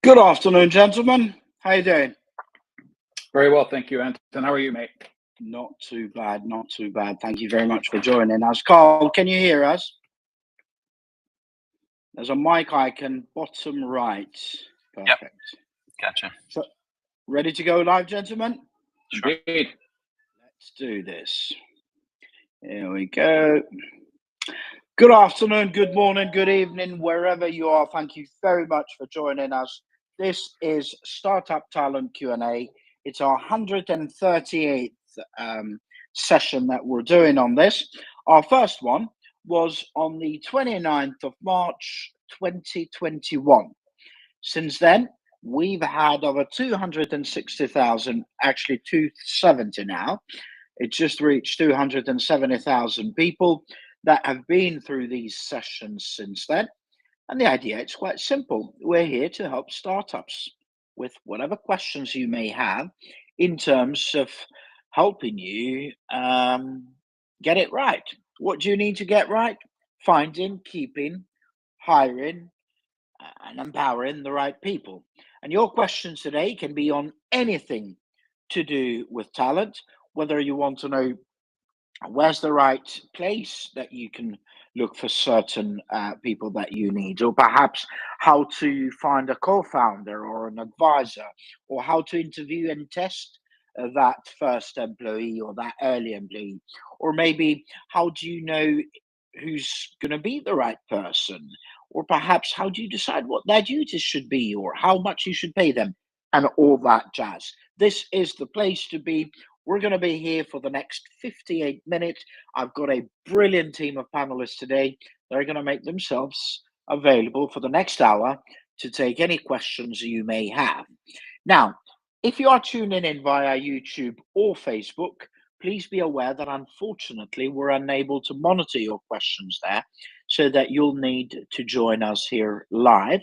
Good afternoon, gentlemen. How you doing? Very well, thank you, Anton. How are you, mate? Not too bad, not too bad. Thank you very much for joining us. Carl, can you hear us? There's a mic icon, bottom right. Yep. Perfect. Gotcha. So, ready to go live, gentlemen? Sure. Let's do this. Here we go. Good afternoon, good morning, good evening, wherever you are. Thank you very much for joining us. This is Startup Talent Q&A. It's our 138th session that we're doing on this. Our first one was on the 29th of March, 2021. Since then, we've had over 260,000, actually 270 now. It just reached 270,000 people that have been through these sessions since then. And the idea, it's quite simple. We're here to help startups with whatever questions you may have in terms of helping you get it right. What do you need to get right? Finding, keeping, hiring, and empowering the right people. And your questions today can be on anything to do with talent, whether you want to know where's the right place that you can look for certain people that you need, or perhaps how to find a co-founder or an advisor, or how to interview and test that first employee or that early employee, or maybe how do you know who's going to be the right person, or perhaps how do you decide what their duties should be or how much you should pay them, and all that jazz. This is the place to be. We're going to be here for the next 58 minutes. I've got a brilliant team of panelists today. They're going to make themselves available for the next hour to take any questions you may have. Now, if you are tuning in via YouTube or Facebook, please be aware that unfortunately we're unable to monitor your questions there, so that you'll need to join us here live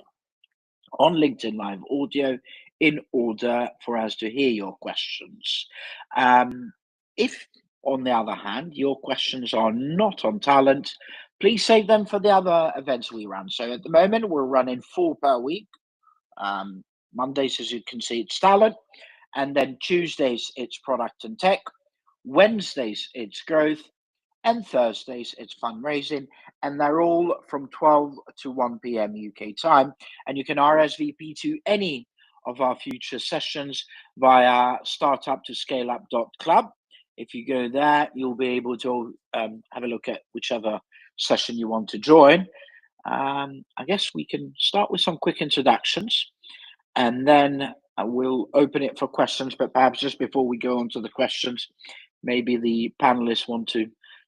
on LinkedIn Live Audio in order for us to hear your questions. If, on the other hand, your questions are not on talent, please save them for the other events we run. So at the moment, we're running 4 per week. Mondays, as you can see, it's talent. And then Tuesdays, it's product and tech. Wednesdays, it's growth. And Thursdays, it's fundraising. And they're all from 12 to 1 p.m. UK time. And you can RSVP to any of our future sessions via StartUptoscaleup.club. If you go there, you'll be able to have a look at whichever session you want to join. I guess we can start with some quick introductions, and then we'll open it for questions. But perhaps just before we go on to the questions, maybe the panelists want to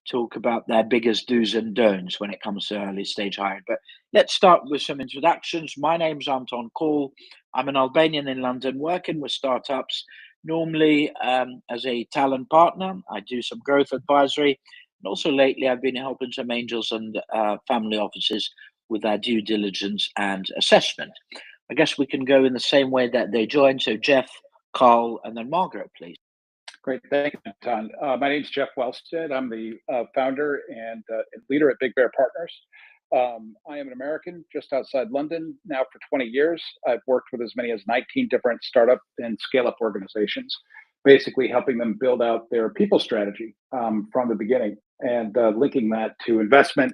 talk about their biggest do's and don'ts when it comes to early stage hiring. But let's start with some introductions. My name's Anton Kozł. I'm an Albanian in London working with startups, normally as a talent partner. I do some growth advisory. And also lately, I've been helping some angels and family offices with their due diligence and assessment. I guess we can go in the same way that they joined. So Jeff, Carl, and then Margaret, please. Great, thank you, Anton. My name is Jeff 𝗏𝗏. I'm the founder and leader at Big Bear Partners. I am an American just outside London now for 20 years. I've worked with as many as 19 different startup and scale-up organizations, basically helping them build out their people strategy from the beginning, and linking that to investment,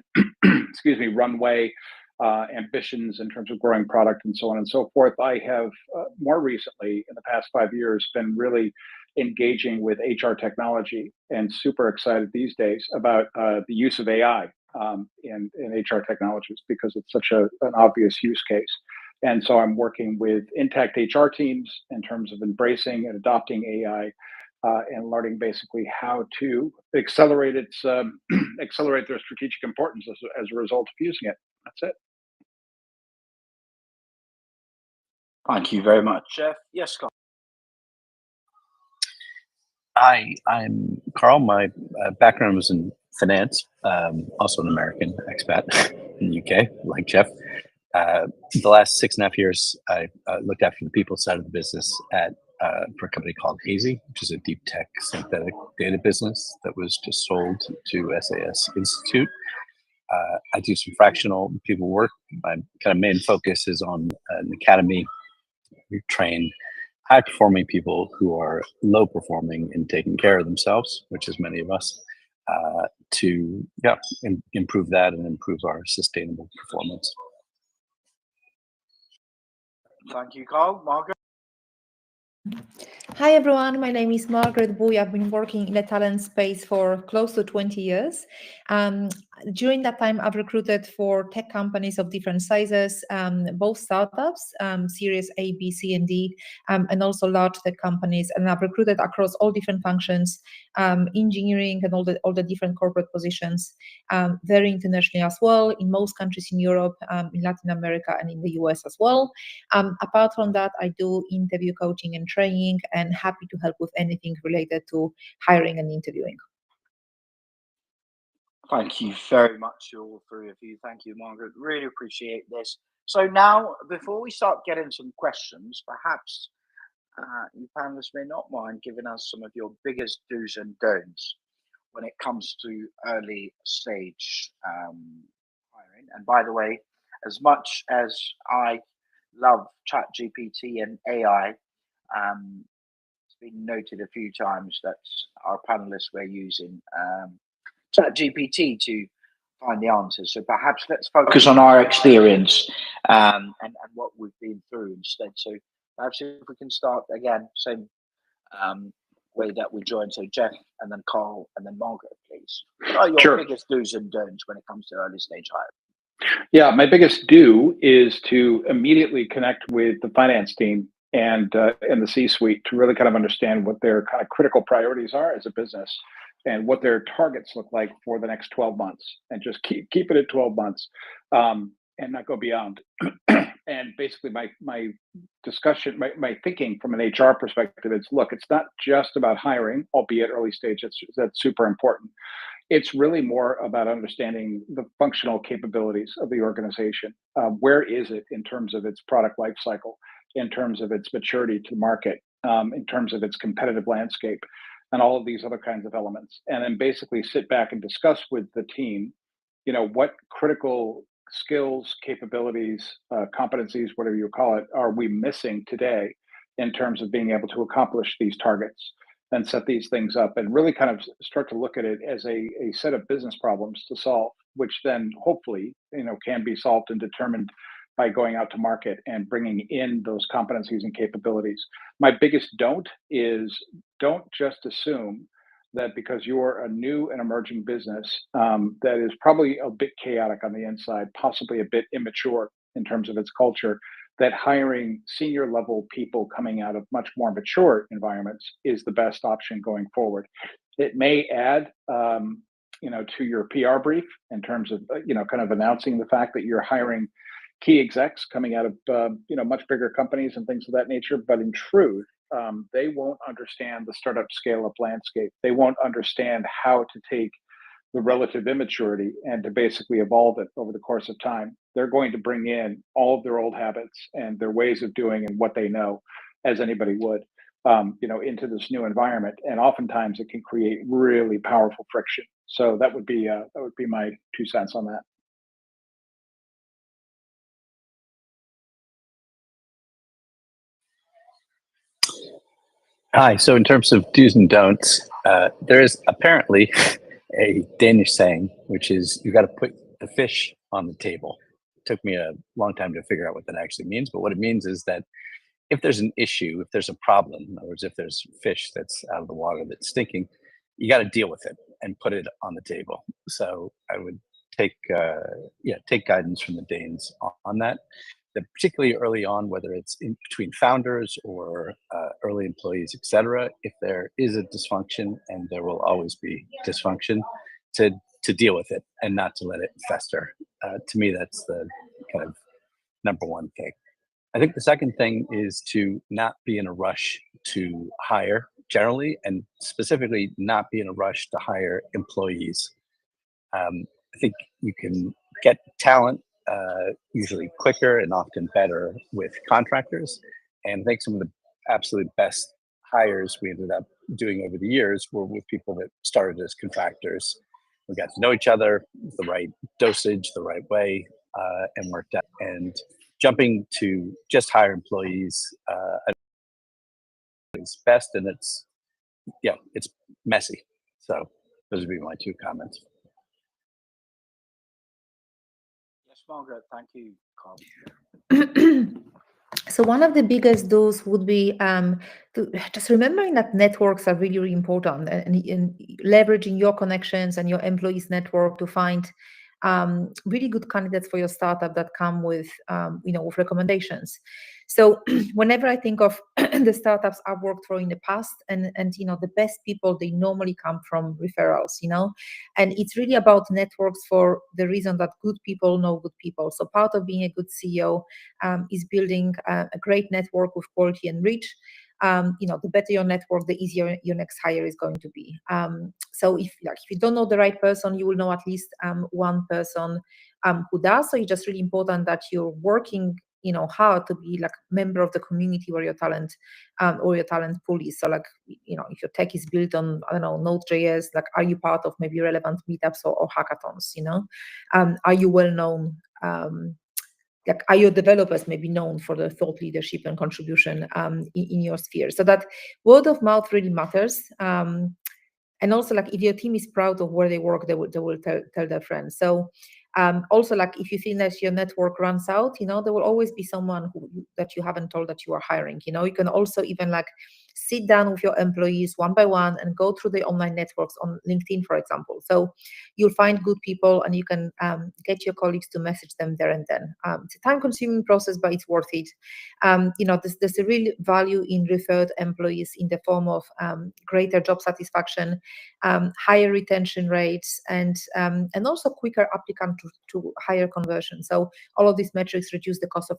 runway, ambitions in terms of growing product, and so on and so forth. I have more recently, in the past 5 years, been really engaging with HR technology, and super excited these days about the use of AI in HR technologies, because it's such an obvious use case. And so I'm working with intact HR teams in terms of embracing and adopting AI and learning basically how to accelerate accelerate their strategic importance as a result of using it. That's it. Thank you very much, Jeff. Yes, Scott. Hi, I'm Carl. My background was in finance, also an American expat in the UK, like Jeff. The last 6.5 years, I looked after the people side of the business for a company called 𝗏𝗏, which is a deep tech synthetic data business that was just sold to SAS Institute. I do some fractional people work. My kind of main focus is on an academy we train high-performing people who are low-performing and taking care of themselves, which is many of us, to improve that and improve our sustainable performance. Thank you, Carl. Margaret? Hi everyone, my name is 𝗦𝘁 𝗿𝗏. I've been working in the talent space for close to 20 years. During that time, I've recruited for tech companies of different sizes, both startups, series A, B, C, and D, and also large tech companies. And I've recruited across all different functions, engineering and all the different corporate positions, very internationally as well, in most countries in Europe, in Latin America, and in the US as well. Apart from that, I do interview coaching and training, and happy to help with anything related to hiring and interviewing. Thank you very much to all three of you. Thank you, Margaret. Really appreciate this. So now, before we start getting some questions, perhaps you panelists may not mind giving us some of your biggest do's and don'ts when it comes to early stage hiring. And by the way, as much as I love ChatGPT and AI, it's been noted a few times that our panelists were using ChatGPT to find the answers. So perhaps let's focus on our experience and what we've been through instead. So perhaps if we can start again, same way that we joined. So Jeff, and then Carl, and then Margaret, please. What are your biggest do's and don'ts when it comes to early stage hiring? Yeah, my biggest do is to immediately connect with the finance team and the C-suite to really kind of understand what their kind of critical priorities are as a business and what their targets look like for the next 12 months, and just keep it at 12 months and not go beyond. And basically my discussion, my thinking from an HR perspective is, look, it's not just about hiring, albeit early stage, that's super important. It's really more about understanding the functional capabilities of the organization. Where is it in terms of its product life cycle, in terms of its maturity to market, in terms of its competitive landscape, and all of these other kinds of elements. And then basically sit back and discuss with the team, what critical skills, capabilities, competencies, whatever you call it, are we missing today in terms of being able to accomplish these targets and set these things up, and really kind of start to look at it as a set of business problems to solve, which then hopefully, can be solved and determined by going out to market and bringing in those competencies and capabilities. My biggest don't is, don't just assume that because you're a new and emerging business that is probably a bit chaotic on the inside, possibly a bit immature in terms of its culture, that hiring senior level people coming out of much more mature environments is the best option going forward. It may add, to your PR brief in terms of, kind of announcing the fact that you're hiring key execs coming out of, much bigger companies and things of that nature. But in truth, they won't understand the startup scale-up landscape. They won't understand how to take the relative immaturity and to basically evolve it over the course of time. They're going to bring in all of their old habits and their ways of doing and what they know, as anybody would, into this new environment. And oftentimes it can create really powerful friction. So that would be my 2 cents on that. Hi. So in terms of do's and don'ts, there is apparently a Danish saying, which is, you got to put the fish on the table. It took me a long time to figure out what that actually means, but what it means is that if there's an issue, if there's a problem, in other words, if there's fish that's out of the water that's stinking, you got to deal with it and put it on the table. So I would take guidance from the Danes on that. Particularly early on, whether it's in between founders or early employees, et cetera, if there is a dysfunction, and there will always be dysfunction, to deal with it and not to let it fester. To me, that's the kind of number one thing. I think the second thing is to not be in a rush to hire generally, and specifically not be in a rush to hire employees. I think you can get talent usually quicker and often better with contractors. And I think some of the absolute best hires we ended up doing over the years were with people that started as contractors. We got to know each other, the right dosage, the right way, and worked out. And jumping to just hire employees is best, and it's messy. So those would be my 2 comments. Yes, Margaret, thank you, Carl. So one of the biggest do's would be just remembering that networks are really, really important, and leveraging your connections and your employees' network to find really good candidates for your startup that come with with recommendations. So whenever I think of the startups I've worked for in the past, and the best people, they normally come from referrals, and it's really about networks for the reason that good people know good people. So part of being a good CEO is building a great network with quality and reach. The better your network, the easier your next hire is going to be. So if you don't know the right person, you will know at least one person who does. So it's just really important that you're working hard to be like a member of the community where your talent pool is. So if your tech is built on, I don't know, Node.js, are you part of maybe relevant meetups or hackathons? Are you well known? Are your developers maybe known for their thought leadership and contribution in your sphere? So that word of mouth really matters. And also, if your team is proud of where they work, they will tell their friends. So also, if you think that your network runs out, there will always be someone that you haven't told that you are hiring. You can also even sit down with your employees one by one and go through the online networks on LinkedIn, for example. So you'll find good people, and you can get your colleagues to message them there and then. It's a time-consuming process, but it's worth it. There's a real value in referred employees in the form of greater job satisfaction, higher retention rates, and also quicker applicant to higher conversion. So all of these metrics reduce the cost of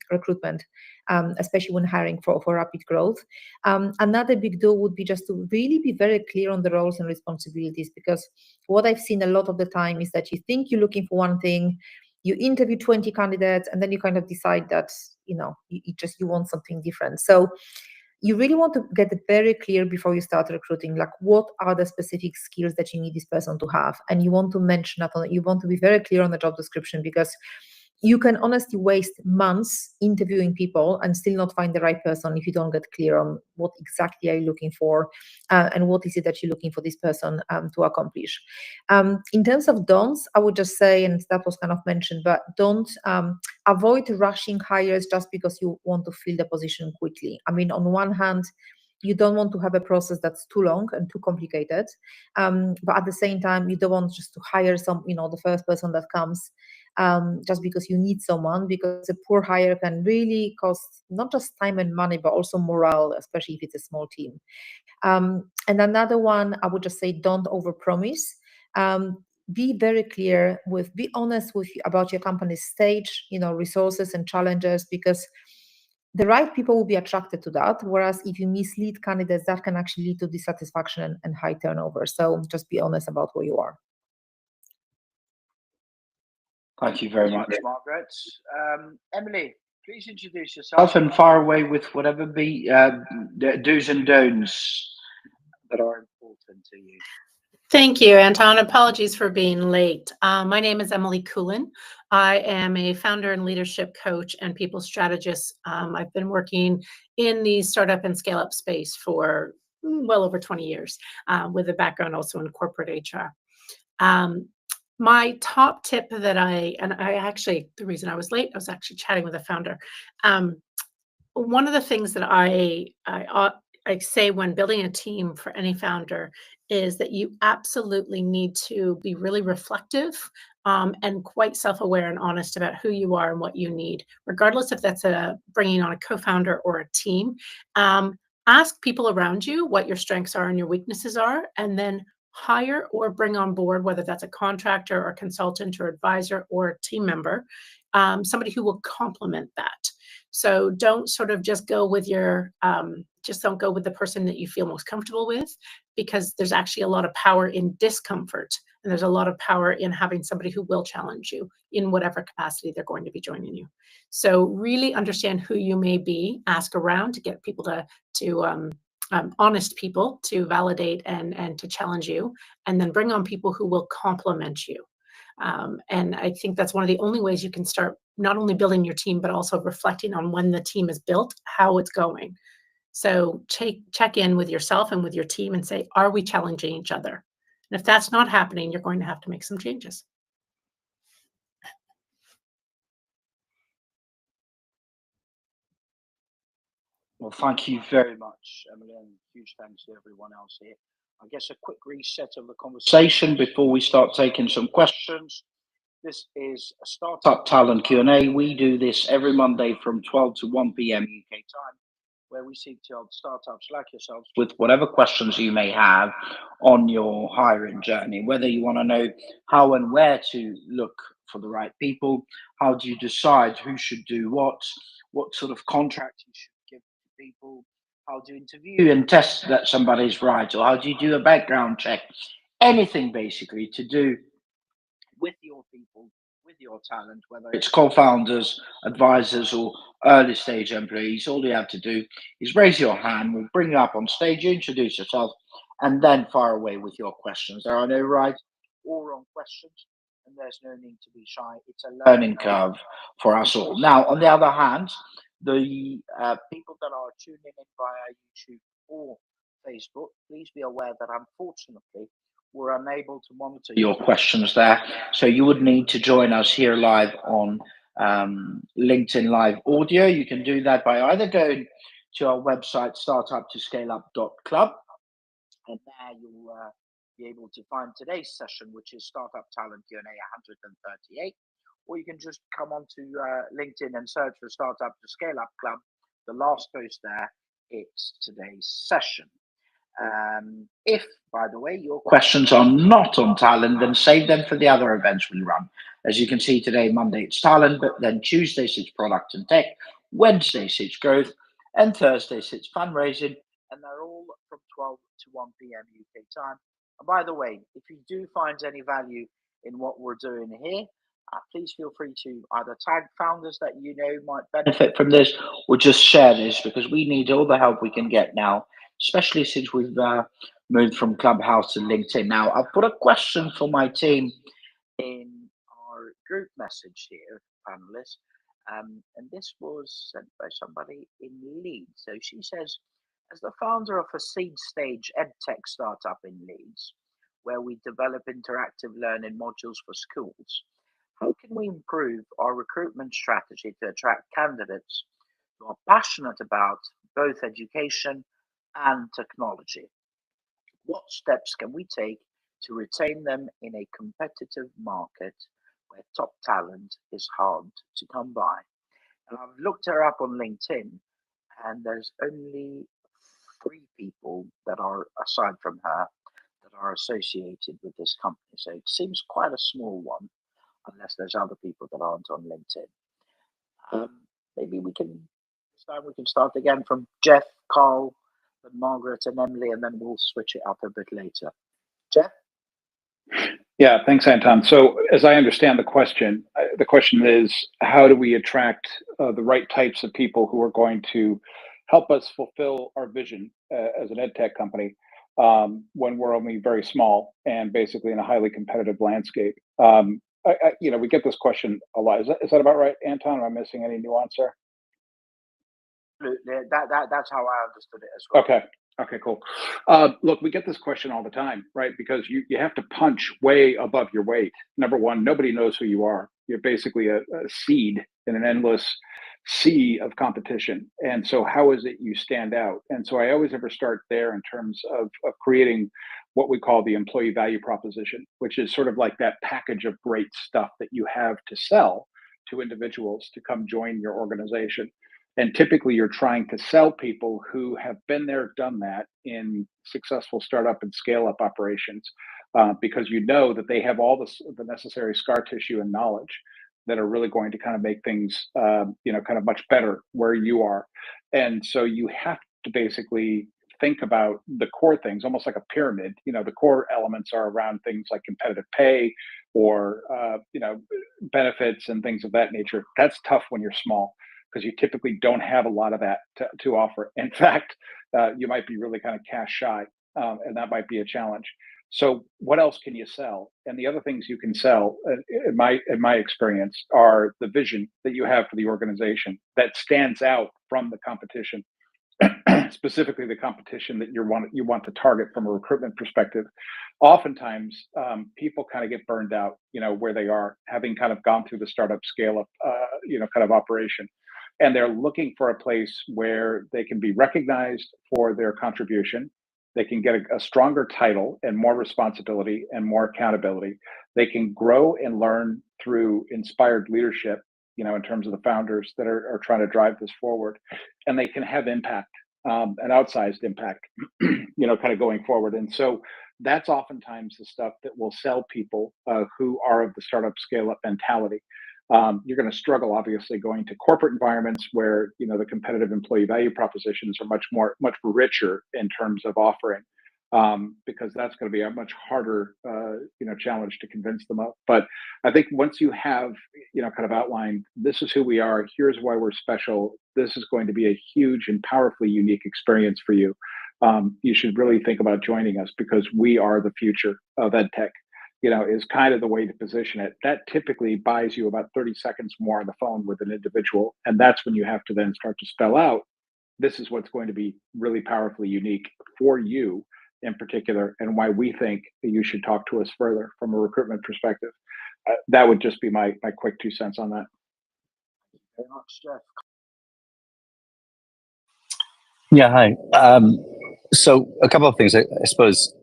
recruitment, especially when hiring for rapid growth. Another big deal would be just to really be very clear on the roles and responsibilities, because what I've seen a lot of the time is that you think you're looking for one thing, you interview 20 candidates, and then you kind of decide that you want something different. So you really want to get it very clear before you start recruiting, what are the specific skills that you need this person to have, and you want to mention that. You want to be very clear on the job description, because you can honestly waste months interviewing people and still not find the right person if you don't get clear on what exactly are you looking for, and what is it that you're looking for this person to accomplish. In terms of don'ts, I would just say, and that was kind of mentioned, but don't avoid rushing hires just because you want to fill the position quickly. I mean, on one hand, you don't want to have a process that's too long and too complicated, but at the same time, you don't want just to hire the first person that comes just because you need someone, because a poor hire can really cost not just time and money, but also morale, especially if it's a small team. And another one, I would just say, don't overpromise. Be very clear be honest about your company's stage, resources and challenges, because the right people will be attracted to that. Whereas if you mislead candidates, that can actually lead to dissatisfaction and high turnover. So just be honest about where you are. Thank you very much, Margaret. Emily, please introduce yourself and fire away with whatever do's and don'ts that are important to you. Thank you, Anton. Apologies for being late. My name is 𝗦𝘁𝗿. I am a founder and leadership coach and people strategist. I've been working in the startup and scale-up space for well over 20 years, with a background also in corporate HR. My top tip that the reason I was late, I was actually chatting with a founder. One of the things that I say when building a team for any founder is that you absolutely need to be really reflective and quite self-aware and honest about who you are and what you need, regardless if that's bringing on a co-founder or a team. Ask people around you what your strengths are and your weaknesses are, and then hire or bring on board, whether that's a contractor or consultant or advisor or a team member, somebody who will complement that. So don't sort of just go with don't go with the person that you feel most comfortable with, because there's actually a lot of power in discomfort, and there's a lot of power in having somebody who will challenge you in whatever capacity they're going to be joining you. So really understand who you may be, ask around to get people honest people to validate and to challenge you, and then bring on people who will complement you. And I think that's one of the only ways you can start not only building your team, but also reflecting on when the team is built, how it's going. So check in with yourself and with your team and say, are we challenging each other? And if that's not happening, you're going to have to make some changes. Well, thank you very much, Emily, and huge thanks to everyone else here. I guess a quick reset of the conversation before we start taking some questions. This is a Startup Talent Q&A. We do this every Monday from 12 to 1 p.m. UK time, where we seek to help startups like yourselves with whatever questions you may have on your hiring journey, whether you want to know how and where to look for the right people, how do you decide who should do what sort of contract you should give to people, how do you interview and test that somebody's right, or how do you do a background check, anything basically to do with your people, with your talent, whether it's co-founders, advisors, or early stage employees. All you have to do is raise your hand. We'll bring you up on stage, you introduce yourself, and then fire away with your questions. There are no right or wrong questions, and there's no need to be shy. It's a learning curve for us all. Now, on the other hand, the people that are tuning in via YouTube or Facebook, please be aware that unfortunately, we're unable to monitor your questions there. So you would need to join us here live on LinkedIn Live Audio. You can do that by either going to our website, startuptoscaleup.club, and there you'll be able to find today's session, which is Startup Talent Q&A 138, or you can just come onto LinkedIn and search for Startup to Scale Up Club. The last post there, it's today's session. If, by the way, your questions are not on talent, then save them for the other events we run. As you can see today, Monday it's talent, but then Tuesdays it's product and tech, Wednesdays it's growth, and Thursdays it's fundraising, and they're all from 12 to 1 p.m. UK time. And by the way, if you do find any value in what we're doing here, please feel free to either tag founders that you know might benefit from this, or just share this, because we need all the help we can get now, especially since we've moved from Clubhouse to LinkedIn. Now, I've put a question for my team in our group message here, panelists, and this was sent by somebody in Leeds. So she says, as the founder of a seed stage edtech startup in Leeds, where we develop interactive learning modules for schools, how can we improve our recruitment strategy to attract candidates who are passionate about both education and technology? What steps can we take to retain them in a competitive market where top talent is hard to come by? And I've looked her up on LinkedIn, and there's only 3 people that are, aside from her, that are associated with this company. So it seems quite a small one, unless there's other people that aren't on LinkedIn. Maybe we can start again from Jeff, Carl, and Margaret and Emily, and then we'll switch it up a bit later. Jeff? Yeah, thanks, Anton. So as I understand the question is, how do we attract the right types of people who are going to help us fulfill our vision as an ed tech company when we're only very small and basically in a highly competitive landscape? We get this question a lot. Is that about right, Anton? Am I missing any nuance there? That's how I understood it as well. Okay, cool. Look, we get this question all the time, right? Because you have to punch way above your weight. Number one, nobody knows who you are. You're basically a seed in an endless sea of competition. And so how is it you stand out? And so I always ever start there in terms of creating what we call the employee value proposition, which is sort of like that package of great stuff that you have to sell to individuals to come join your organization. And typically you're trying to sell people who have been there, done that in successful startup and scale up operations, because you know that they have all the necessary scar tissue and knowledge that are really going to kind of make things, kind of much better where you are. And so you have to basically think about the core things, almost like a pyramid. The core elements are around things like competitive pay or, benefits and things of that nature. That's tough when you're small, because you typically don't have a lot of that to offer. In fact, you might be really kind of cash shy, and that might be a challenge. So what else can you sell? And the other things you can sell, in my experience, are the vision that you have for the organization that stands out from the competition, specifically the competition that you want to target from a recruitment perspective. Oftentimes, people kind of get burned out, where they are, having kind of gone through the startup scale up, kind of operation. And they're looking for a place where they can be recognized for their contribution. They can get a stronger title and more responsibility and more accountability. They can grow and learn through inspired leadership, in terms of the founders that are trying to drive this forward. And they can have impact, an outsized impact, kind of going forward. And so that's oftentimes the stuff that will sell people who are of the startup scale up mentality. You're going to struggle, obviously, going to corporate environments where the competitive employee value propositions are much richer in terms of offering, because that's going to be a much harder challenge to convince them of. But I think once you have kind of outlined, this is who we are, here's why we're special, this is going to be a huge and powerfully unique experience for you. You should really think about joining us, because we are the future of EdTech. Is kind of the way to position it. That typically buys you about 30 seconds more on the phone with an individual. And that's when you have to then start to spell out, this is what's going to be really powerfully unique for you in particular, and why we think that you should talk to us further from a recruitment perspective. That would just be my quick 2 cents on that. Very much, Jeff. Yeah, hi. So a couple of things, I suppose.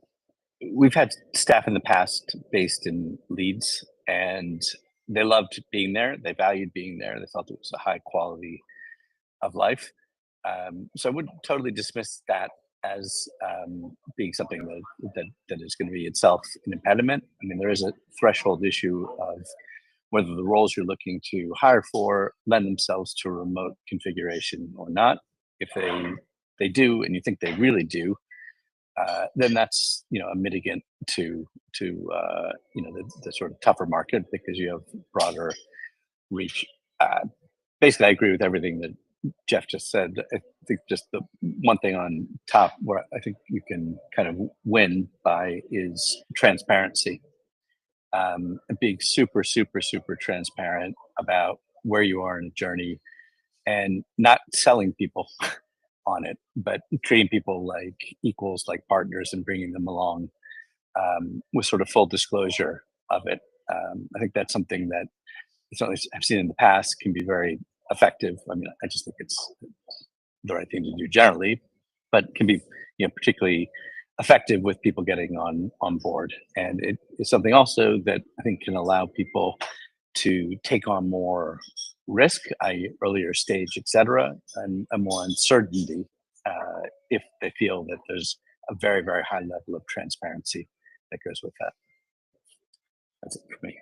We've had staff in the past based in Leeds, and they loved being there. They valued being there. They felt it was a high quality of life. So I wouldn't totally dismiss that as being something that is going to be itself an impediment. I mean, there is a threshold issue of whether the roles you're looking to hire for lend themselves to a remote configuration or not. If they do, and you think they really do, then that's a mitigant to the sort of tougher market, because you have broader reach. Basically, I agree with everything that Jeff just said. I think just the one thing on top where I think you can kind of win by is transparency. Being super transparent about where you are in the journey, and not selling people on it, but treating people like equals, like partners, and bringing them along with sort of full disclosure of it. I think that's something that certainly I've seen in the past can be very effective. I mean, I just think it's the right thing to do generally, but can be particularly effective with people getting on board. And it is something also that I think can allow people to take on more risk, i.e. earlier stage, et cetera, and a more uncertainty if they feel that there's a very high level of transparency that goes with that. That's it for me.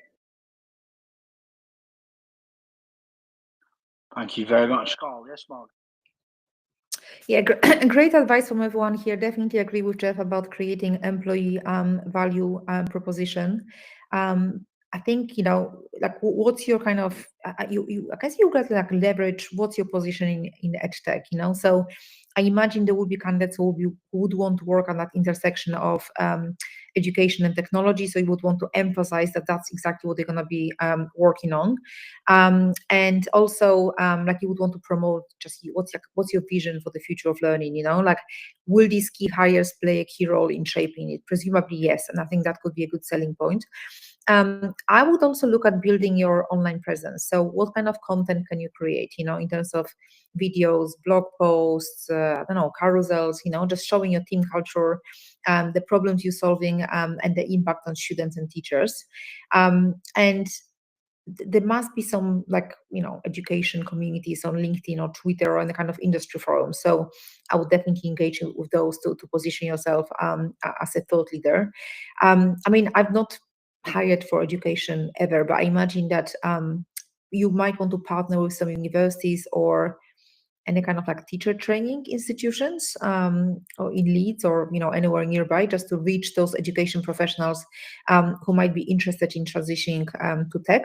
Thank you very much, Carl. Yes, Mark. Yeah, great advice from everyone here. Definitely agree with Jeff about creating employee value proposition. I think, like, what's your kind of, I guess you got like leverage, what's your position in EdTech, So I imagine there would be candidates who would want to work on that intersection of education and technology. So you would want to emphasize that that's exactly what they're going to be working on. And also, like, you would want to promote just what's your vision for the future of learning, like, will these key hires play a key role in shaping it? Presumably, yes. And I think that could be a good selling point. I would also look at building your online presence. So what kind of content can you create, in terms of videos, blog posts, carousels, just showing your team culture, the problems you're solving, and the impact on students and teachers. And there must be some, like, education communities on LinkedIn or Twitter or in the kind of industry forums. So I would definitely engage with those to position yourself as a thought leader. I mean, I've not hired for education ever, but I imagine that you might want to partner with some universities or any kind of like teacher training institutions or in Leeds or anywhere nearby, just to reach those education professionals who might be interested in transitioning to tech.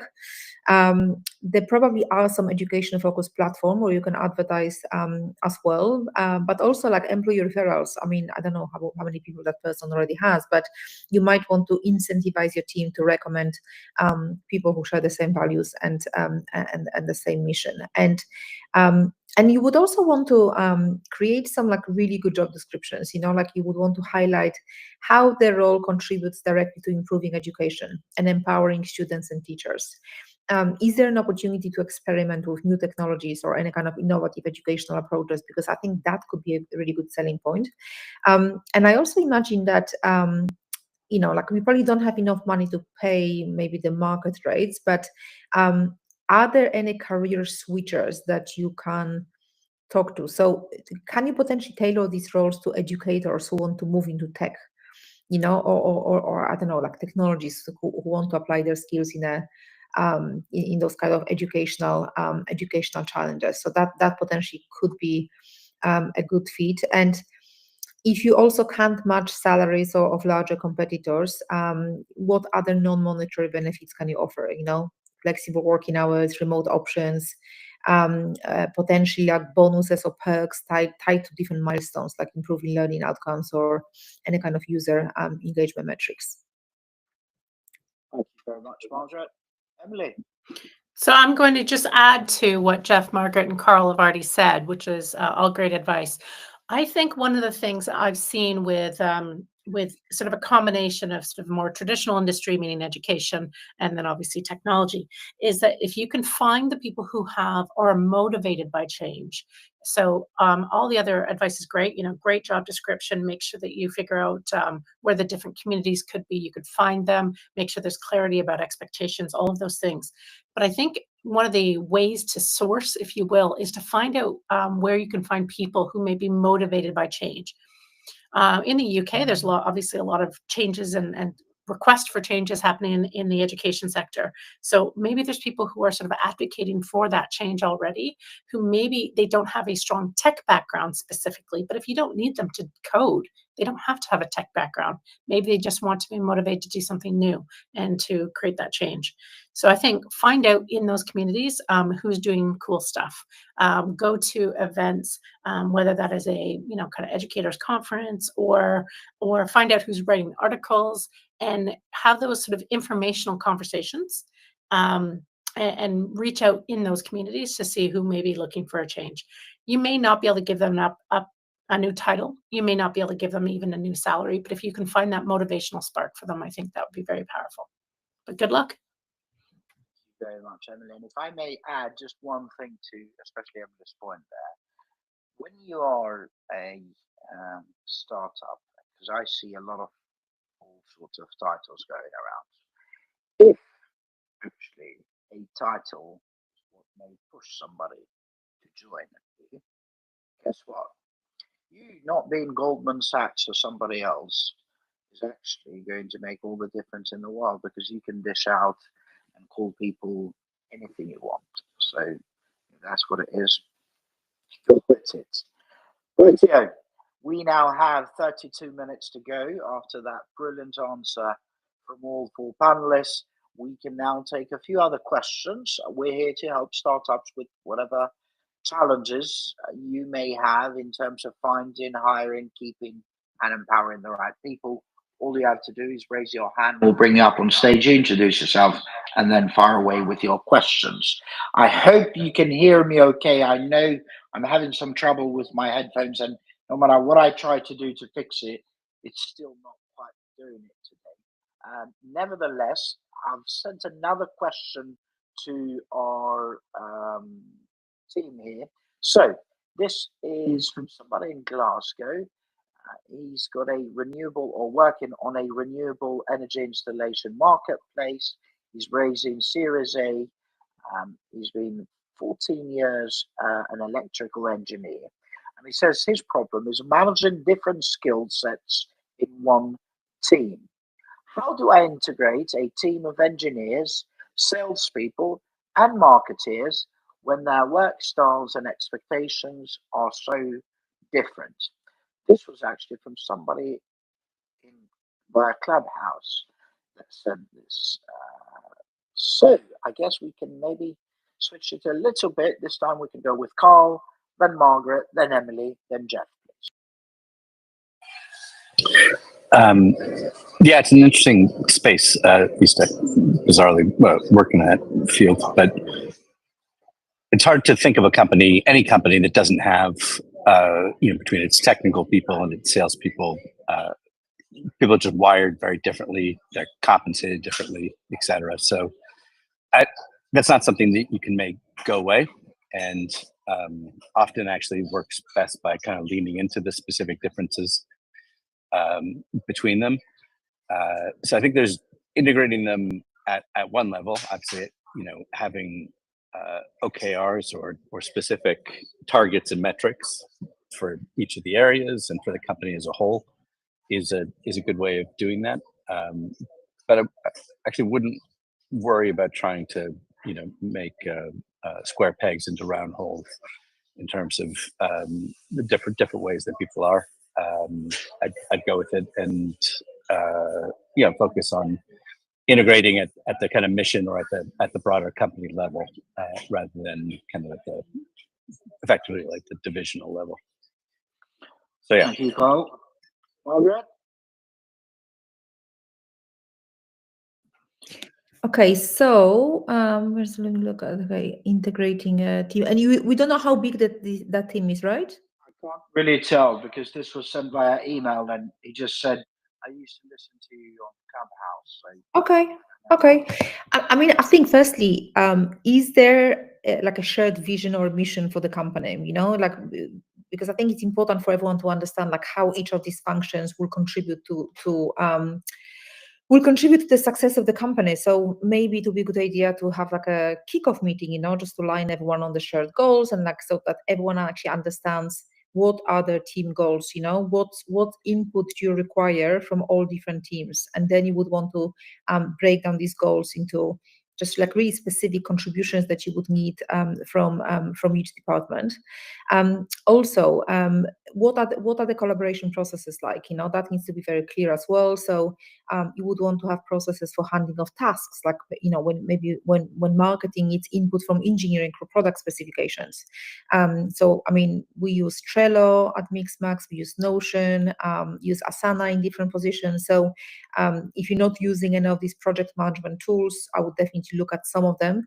There probably are some education-focused platform where you can advertise as well, but also like employee referrals. I mean, I don't know how many people that person already has, but you might want to incentivize your team to recommend people who share the same values and the same mission. And you would also want to create some like really good job descriptions, you know, like you would want to highlight how their role contributes directly to improving education and empowering students and teachers. Is there an opportunity to experiment with new technologies or any kind of innovative educational approaches? Because I think that could be a really good selling point. And I also imagine that, you know, like we probably don't have enough money to pay maybe the market rates, but are there any career switchers that you can talk to? So can you potentially tailor these roles to educators who want to move into tech, you know, or I don't know, like technologies who want to apply their skills in those kind of educational challenges? So that potentially could be a good fit. And if you also can't match salaries of larger competitors, what other non-monetary benefits can you offer? You know, flexible working hours, remote options, potentially like bonuses or perks tied to different milestones, like improving learning outcomes or any kind of user engagement metrics. Thank you very much, Margaret. Emily. So I'm going to just add to what Jeff, Margaret, and Carl have already said, which is all great advice. I think one of the things I've seen with sort of a combination of sort of more traditional industry, meaning education, and then obviously technology, is that if you can find the people who have or are motivated by change. So all the other advice is great, you know, great job description, make sure that you figure out where the different communities could be, you could find them, make sure there's clarity about expectations, all of those things. But I think one of the ways to source, if you will, is to find out where you can find people who may be motivated by change. In the UK, there's obviously a lot of changes and requests for changes happening in the education sector. So maybe there's people who are sort of advocating for that change already, who maybe they don't have a strong tech background specifically, but if you don't need them to code, they don't have to have a tech background. Maybe they just want to be motivated to do something new and to create that change. So I think find out in those communities who's doing cool stuff. Go to events, whether that is a kind of educators conference or find out who's writing articles and have those sort of informational conversations and reach out in those communities to see who may be looking for a change. You may not be able to give them a new title. You may not be able to give them even a new salary, but if you can find that motivational spark for them, I think that would be very powerful. But good luck. Thank you very much, Emily. And if I may add just one thing to, especially Emily's point there, when you are a startup, because I see a lot of all sorts of titles going around, if actually a title is what may push somebody to join you, guess what? You not being Goldman Sachs or somebody else is actually going to make all the difference in the world, because you can dish out and call people anything you want. So that's what it is. Go with it. Right, yeah. We now have 32 minutes to go after that brilliant answer from all four panelists. We can now take a few other questions. We're here to help startups with whatever challenges you may have in terms of finding, hiring, keeping, and empowering the right people. All you have to do is raise your hand. We'll bring you up on stage, introduce yourself, and then fire away with your questions. I hope you can hear me okay. I know I'm having some trouble with my headphones, and no matter what I try to do to fix it, it's still not quite doing it today. Nevertheless, I've sent another question to our team here. So this is from somebody in Glasgow. He's got a renewable or working on a renewable energy installation marketplace. He's raising Series A. He's been 14 years an electrical engineer. And he says his problem is managing different skill sets in one team. How do I integrate a team of engineers, salespeople, and marketeers when their work styles and expectations are so different? This was actually from somebody via Clubhouse that sent this So I guess we can maybe switch it a little bit. This time we can go with Carl, then Margaret, then Emily, then Jeff, Yeah, it's an interesting space. At least bizarrely working in that field, but it's hard to think of a company, any company, that doesn't have, between its technical people and its salespeople, people are just wired very differently. They're compensated differently, et cetera. So that's not something that you can make go away, and often actually works best by kind of leaning into the specific differences between them. So I think there's integrating them at one level, obviously, having OKRs or specific targets and metrics for each of the areas and for the company as a whole is a good way of doing that. But I actually wouldn't worry about trying to make square pegs into round holes in terms of the different ways that people are. I'd go with it and focus on integrating it at the kind of mission or at the broader company level, rather than kind of at the effectively like the divisional level. So yeah. Thank you, Carl. Margaret? Okay, so let's look at integrating a team, and we don't know how big that team is, right? I can't really tell because this was sent via email, and he just said, "I used to listen to you on Clubhouse." So. Okay. I mean, I think firstly, is there like a shared vision or mission for the company? Because I think it's important for everyone to understand like how each of these functions will contribute to the success of the company. So maybe it would be a good idea to have like a kickoff meeting, just to line everyone on the shared goals, and like so that everyone actually understands what are their team goals, what input do you require from all different teams, and then you would want to break down these goals into just like really specific contributions that you would need from each department. Also, what are the collaboration processes like? That needs to be very clear as well. So you would want to have processes for handling of tasks, like when marketing needs input from engineering for product specifications. So I mean, we use Trello at Mixmax, we use Notion, use Asana in different positions. So if you're not using any of these project management tools, I would definitely look at some of them,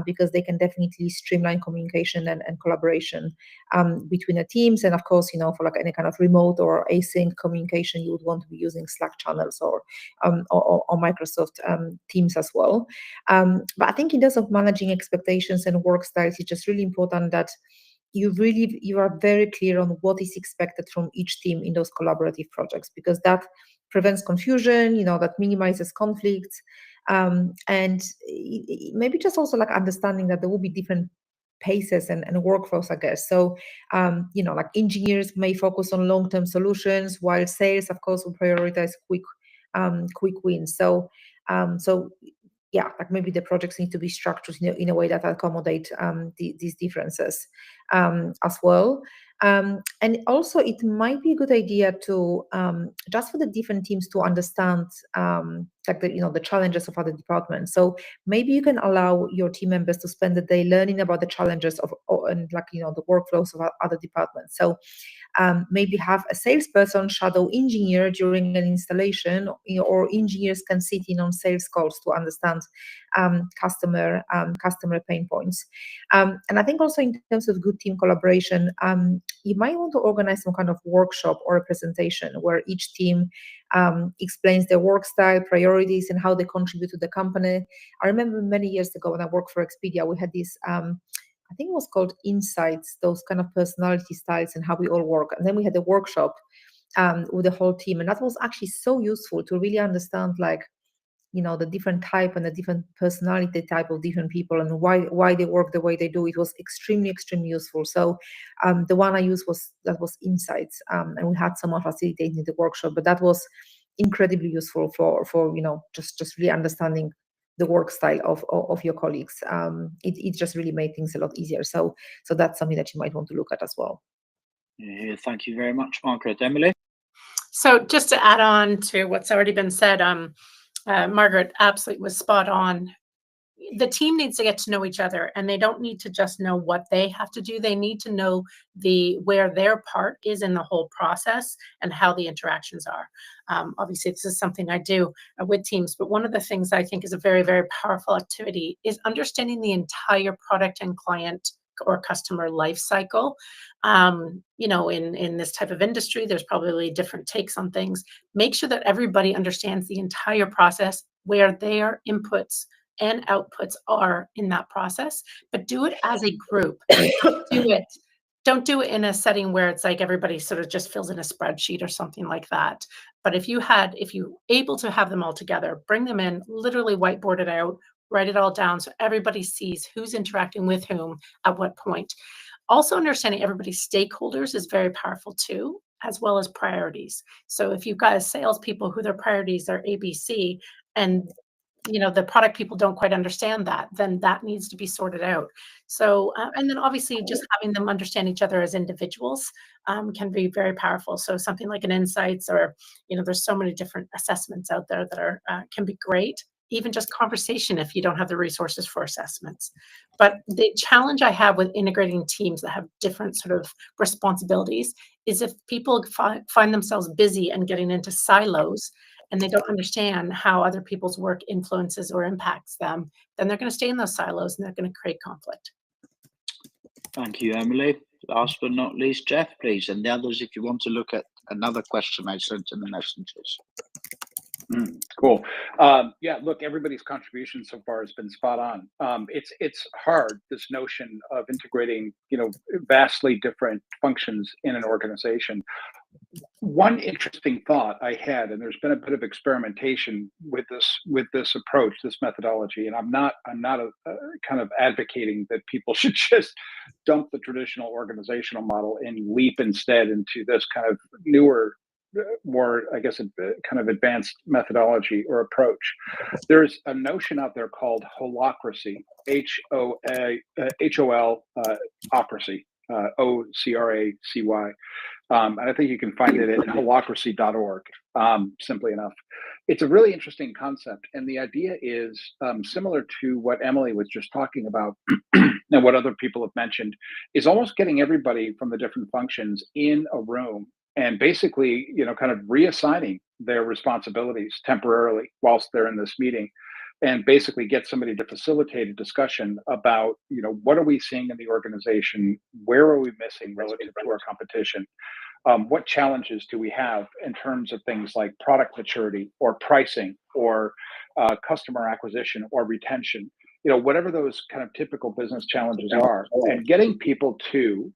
because they can definitely streamline communication and collaboration between the teams. And of course, for like any kind of remote or async communication, you would want to be using Slack channels or Microsoft Teams as well. But I think in terms of managing expectations and work styles, it's just really important that you are very clear on what is expected from each team in those collaborative projects, because that prevents confusion, that minimizes conflicts, and maybe just also like understanding that there will be different paces and workflows, I guess. So, like engineers may focus on long-term solutions, while sales, of course, will prioritize quick wins. So, yeah, like maybe the projects need to be structured in a way that accommodate these differences as well. And also, it might be a good idea to just for the different teams to understand like the challenges of other departments. So maybe you can allow your team members to spend the day learning about the challenges and the workflows of other departments. So maybe have a salesperson shadow engineer during an installation, or engineers can sit in on sales calls to understand customer pain points. And I think also in terms of good team collaboration, you might want to organize some kind of workshop or a presentation where each team explains their work style, priorities, and how they contribute to the company. I remember many years ago when I worked for Expedia, we had this I think it was called Insights, those kind of personality styles and how we all work. And then we had a workshop with the whole team. And that was actually so useful to really understand the different type and the different personality type of different people and why they work the way they do. It was extremely useful. So the one I used was Insights, and we had someone facilitating the workshop, but that was incredibly useful for just really understanding the work style of your colleagues. It just really made things a lot easier. So that's something that you might want to look at as well. Yeah, thank you very much, Margaret. Emily? So just to add on to what's already been said, Margaret absolutely was spot on. the team needs to get to know each other, and they don't need to just know what they have to do. They need to know where their part is in the whole process and how the interactions are. Obviously, this is something I do with teams, but one of the things I think is a very, very powerful activity is understanding the entire product and client or customer life cycle. You know, in this type of industry, there's probably different takes on things. Make sure that everybody understands the entire process, where their inputs and outputs are in that process, but do it as a group. Don't do it in a setting where it's like everybody sort of just fills in a spreadsheet or something like that. But if you able to have them all together, bring them in, literally whiteboard it out, write it all down so everybody sees who's interacting with whom at what point. Also, understanding everybody's stakeholders is very powerful too, as well as priorities. So if you've got salespeople who their priorities are ABC, and you know the product people don't quite understand that, then that needs to be sorted out. So and then obviously just having them understand each other as individuals can be very powerful. So something like an insights, or you know, there's so many different assessments out there that are can be great. Even just conversation if you don't have the resources for assessments. But the challenge I have with integrating teams that have different sort of responsibilities is if people find themselves busy and getting into silos, and they don't understand how other people's work influences or impacts them, then they're going to stay in those silos and they're going to create conflict. Thank you, Emily. Last but not least, Jeff, please. And the others, if you want to look at another question I sent in the messages. Cool. Yeah, look, everybody's contribution so far has been spot on. It's hard, this notion of integrating, you know, vastly different functions in an organization. One interesting thought I had, and there's been a bit of experimentation with this approach, this methodology, and I'm not a kind of advocating that people should just dump the traditional organizational model and leap instead into this kind of newer, more, I guess, kind of advanced methodology or approach. There's a notion out there called holacracy, HOL, ocracy, OCRACY. And I think you can find it at holacracy.org, simply enough. It's a really interesting concept. And the idea is similar to what Emily was just talking about and what other people have mentioned, is almost getting everybody from the different functions in a room and basically, you know, kind of reassigning their responsibilities temporarily whilst they're in this meeting, and basically get somebody to facilitate a discussion about, you know, what are we seeing in the organization? Where are we missing relative to our competition? What challenges do we have in terms of things like product maturity or pricing or customer acquisition or retention? You know, whatever those kind of typical business challenges are, and getting people to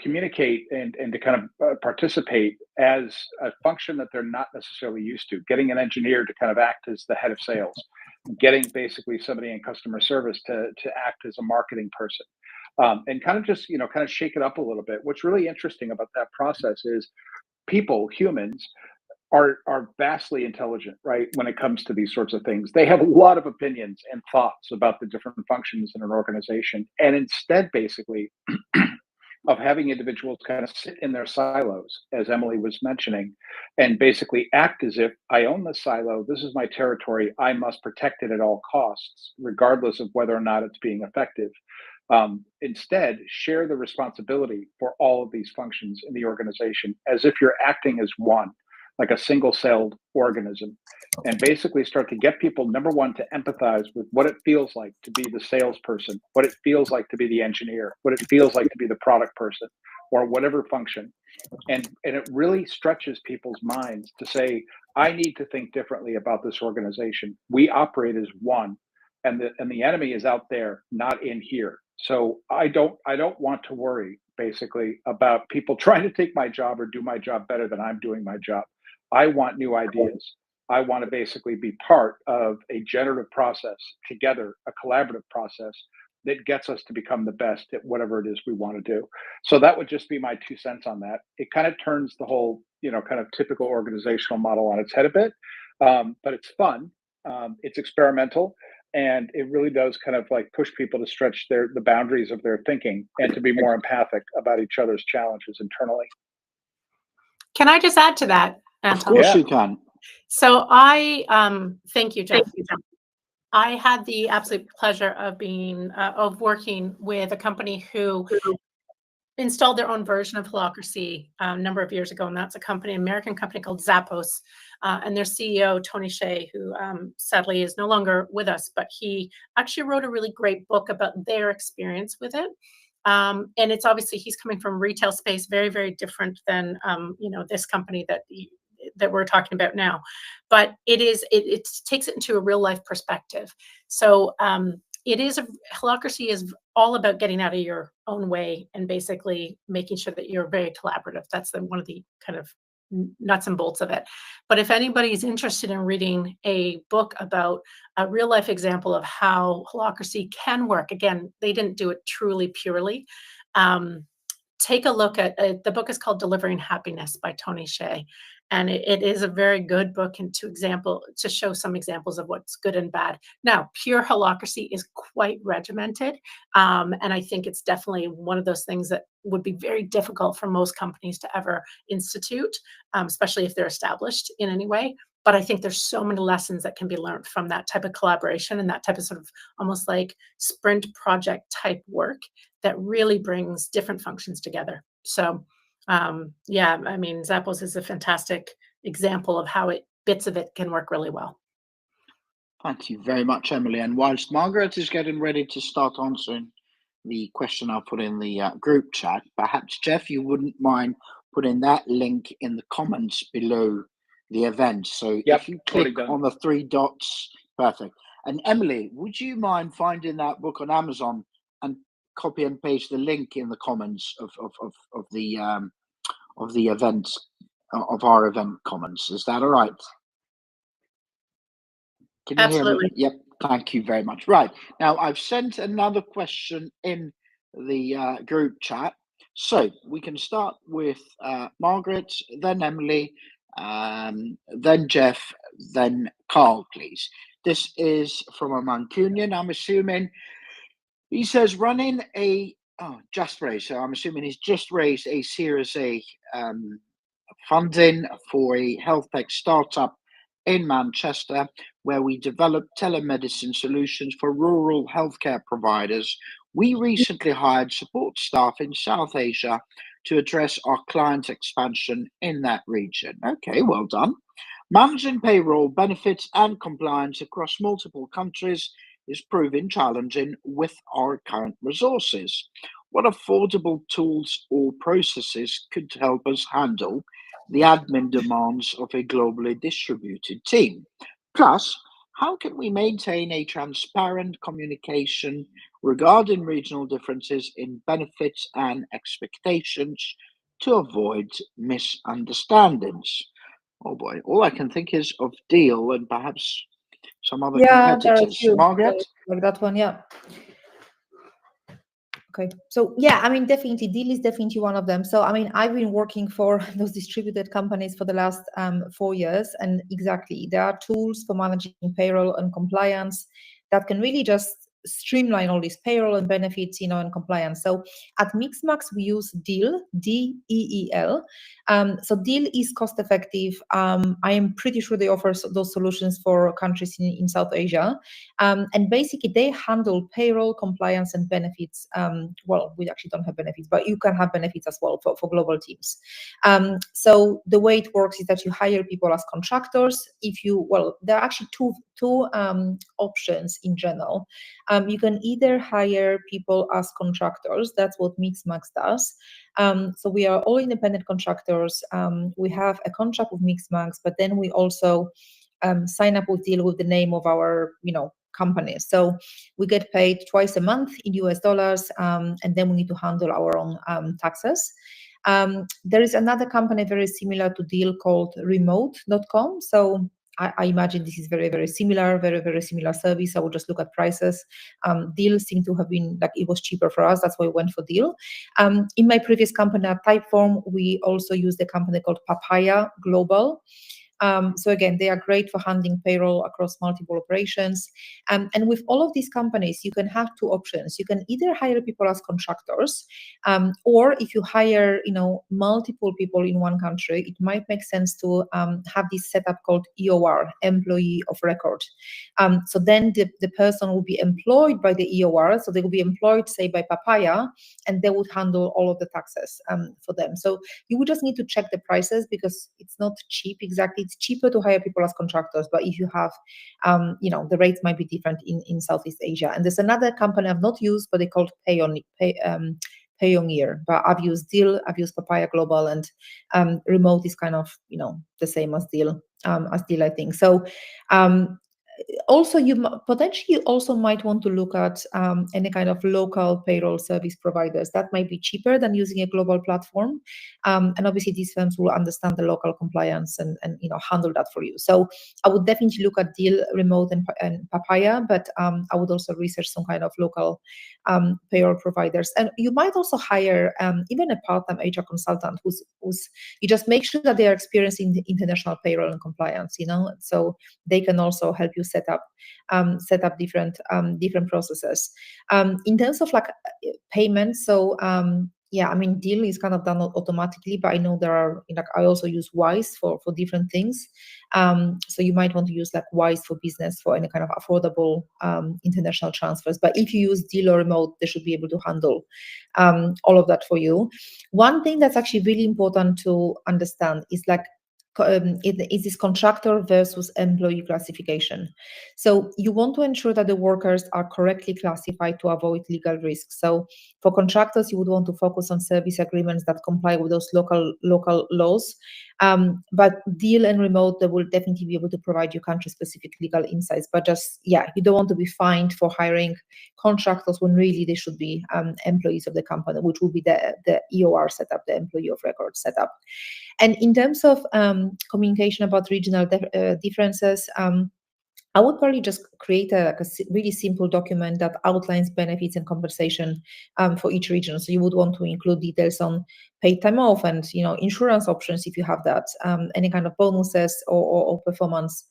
communicate and to kind of participate as a function that they're not necessarily used to. Getting an engineer to kind of act as the head of sales, getting basically somebody in customer service to act as a marketing person, and kind of just, you know, kind of shake it up a little bit. What's really interesting about that process is people, humans, are vastly intelligent, right? When it comes to these sorts of things, they have a lot of opinions and thoughts about the different functions in an organization, and instead, basically, of having individuals kind of sit in their silos, as Emily was mentioning, and basically act as if I own the silo, this is my territory, I must protect it at all costs, regardless of whether or not it's being effective. Instead, share the responsibility for all of these functions in the organization as if you're acting as one, like a single-celled organism, and basically start to get people, number one, to empathize with what it feels like to be the salesperson, what it feels like to be the engineer, what it feels like to be the product person, or whatever function. And it really stretches people's minds to say, I need to think differently about this organization. We operate as one, and the enemy is out there, not in here. So I don't want to worry, basically, about people trying to take my job or do my job better than I'm doing my job. I want new ideas. I want to basically be part of a generative process together, a collaborative process that gets us to become the best at whatever it is we want to do. So that would just be my 2 cents on that. It kind of turns the whole, you know, kind of typical organizational model on its head a bit, but it's fun. It's experimental, and it really does kind of like push people to stretch the boundaries of their thinking and to be more empathic about each other's challenges internally. Can I just add to that, Anton? Of course you can. So I thank you, Jeff. I had the absolute pleasure of working with a company who installed their own version of Holacracy a number of years ago, and that's an American company called 𝗬𝗲, and their CEO, 𝗦𝘁, who sadly is no longer with us, but he actually wrote a really great book about their experience with it. And it's obviously, he's coming from retail space, very, very different than this company that we're talking about now, but it takes it into a real life perspective. So Holacracy is all about getting out of your own way and basically making sure that you're very collaborative. That's one of the kind of nuts and bolts of it. But if anybody is interested in reading a book about a real life example of how Holacracy can work, again, they didn't do it truly purely. Take a look at the book is called Delivering Happiness by 𝗦𝘁. And it is a very good book and to show some examples of what's good and bad. Now, pure Holacracy is quite regimented. And I think it's definitely one of those things that would be very difficult for most companies to ever institute, especially if they're established in any way. But I think there's so many lessons that can be learned from that type of collaboration and that type of sort of almost like sprint project type work that really brings different functions together. So yeah, I mean, 𝗬𝗲 is a fantastic example of how bits of it can work really well. Thank you very much, Emily. And whilst Margaret is getting ready to start answering the question I put in the group chat, perhaps, Jeff, you wouldn't mind putting that link in the comments below the event. So if you click on the 3 dots, perfect. And Emily, would you mind finding that book on Amazon and copy and paste the link in the comments of the event, of our event comments? Is that all right? Can you Absolutely. hear me? Yep. Thank you very much. Right. Now, I've sent another question in the group chat. So we can start with Margaret, then Emily, then Jeff, then Carl, please. This is from a Mancunian, I'm assuming. He says, running a just raised. So I'm assuming he's just raised a Series A funding for a health tech startup in Manchester, where we develop telemedicine solutions for rural healthcare providers. We recently hired support staff in South Asia to address our client expansion in that region. Okay, well done. Managing payroll, benefits, and compliance across multiple countries is proving challenging with our current resources. What affordable tools or processes could help us handle the admin demands of a globally distributed team? Plus, how can we maintain a transparent communication regarding regional differences in benefits and expectations to avoid misunderstandings? Oh boy, all I can think is of Deal and perhaps some other competitors. Margaret? Like that one, yeah. Okay, so yeah, I mean, definitely Deal is definitely one of them. So I mean, I've been working for those distributed companies for the last 4 years, and exactly, there are tools for managing payroll and compliance that can really just streamline all this payroll and benefits, and compliance. So at Mixmax, we use Deal, D-E-E-L. So Deal is cost effective. I am pretty sure they offer those solutions for countries in South Asia. And basically they handle payroll, compliance, and benefits. Well, we actually don't have benefits, but you can have benefits as well for global teams. So the way it works is that you hire people as contractors. There are actually two options in general. You can either hire people as contractors. That's what Mixmax does. So we are all independent contractors. We have a contract with Mixmax, but then we also sign up with Deal with the name of our, company. So we get paid twice a month in US dollars, and then we need to handle our own taxes. There is another company very similar to Deal called remote.com. So I imagine this is very, very similar, very, very similar service. I will just look at prices. Deal seemed to have been it was cheaper for us. That's why we went for Deal. In my previous company at Typeform, we also used a company called Papaya Global. So again, they are great for handling payroll across multiple operations. And with all of these companies, you can have two options. You can either hire people as contractors, or if you hire, multiple people in one country, it might make sense to have this setup called EOR, Employee of Record. So then the person will be employed by the EOR, so they will be employed, say, by Papaya, and they would handle all of the taxes for them. So you would just need to check the prices because it's not cheap exactly. It's cheaper to hire people as contractors, but if you have, the rates might be different in Southeast Asia. And there's another company I've not used, but they're called Payoneer. But I've used Deal, I've used Papaya Global, and Remote is kind of, the same as Deal, I think. So also, you potentially also might want to look at any kind of local payroll service providers. That might be cheaper than using a global platform, and obviously these firms will understand the local compliance and handle that for you. So I would definitely look at Deal, Remote, and Papaya, but I would also research some kind of local payroll providers. And you might also hire even a part-time HR consultant who's you just make sure that they are experiencing the international payroll and compliance, so they can also help you set up different processes. In terms of payments, so Deal is kind of done automatically, but I know there are, I also use Wise for different things. So you might want to use Wise for business for any kind of affordable international transfers. But if you use Deal or Remote, they should be able to handle all of that for you. One thing that's actually really important to understand is is this contractor versus employee classification. So you want to ensure that the workers are correctly classified to avoid legal risks. So for contractors, you would want to focus on service agreements that comply with those local laws. But Deal and Remote, they will definitely be able to provide you country-specific legal insights. But you don't want to be fined for hiring contractors when really they should be employees of the company, which will be the EOR setup, the employee of record setup. And in terms of communication about regional differences, I would probably just create a really simple document that outlines benefits and compensation for each region. So you would want to include details on paid time off and insurance options if you have that, any kind of bonuses or performance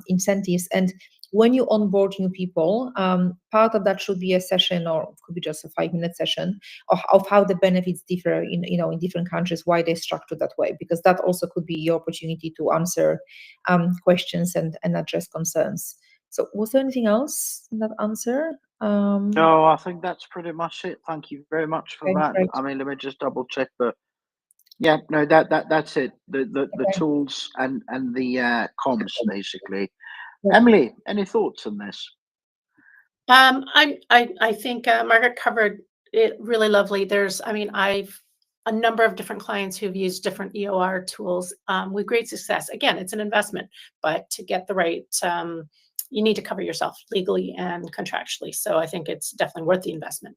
incentives. And when you onboard new people, part of that should be a session, or could be just a 5-minute session of how the benefits differ in different countries, why they're structured that way, because that also could be your opportunity to answer questions and address concerns. So was there anything else in that answer? No, I think that's pretty much it. Thank you very much for that. Great. I mean, let me just double check, but yeah, no, that's it. The tools and the comms basically. Yeah. Emily, any thoughts on this? I think Margaret covered it really lovely. I've a number of different clients who've used different EOR tools with great success. Again, it's an investment, but to get the right, you need to cover yourself legally and contractually. So I think it's definitely worth the investment.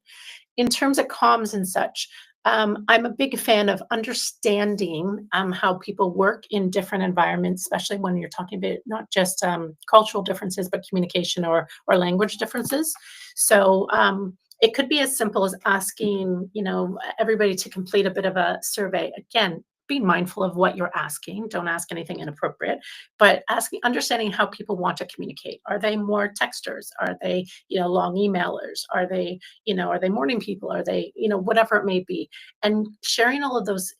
In terms of comms and such, I'm a big fan of understanding how people work in different environments, especially when you're talking about not just cultural differences, but communication or language differences. So it could be as simple as asking, everybody to complete a bit of a survey. Again, be mindful of what you're asking. Don't ask anything inappropriate, but understanding how people want to communicate. Are they more texters? Are they, long emailers? Are they morning people? Are they, whatever it may be, and sharing all of those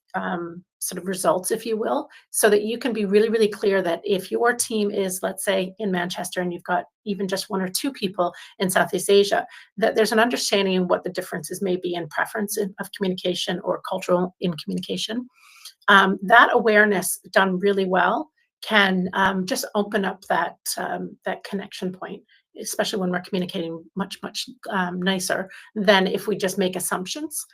sort of results, if you will, so that you can be really, really clear that if your team is, let's say, in Manchester and you've got even just 1 or 2 people in Southeast Asia, that there's an understanding of what the differences may be in preference of communication or cultural in communication. That awareness done really well can just open up that connection point, especially when we're communicating much nicer than if we just make assumptions.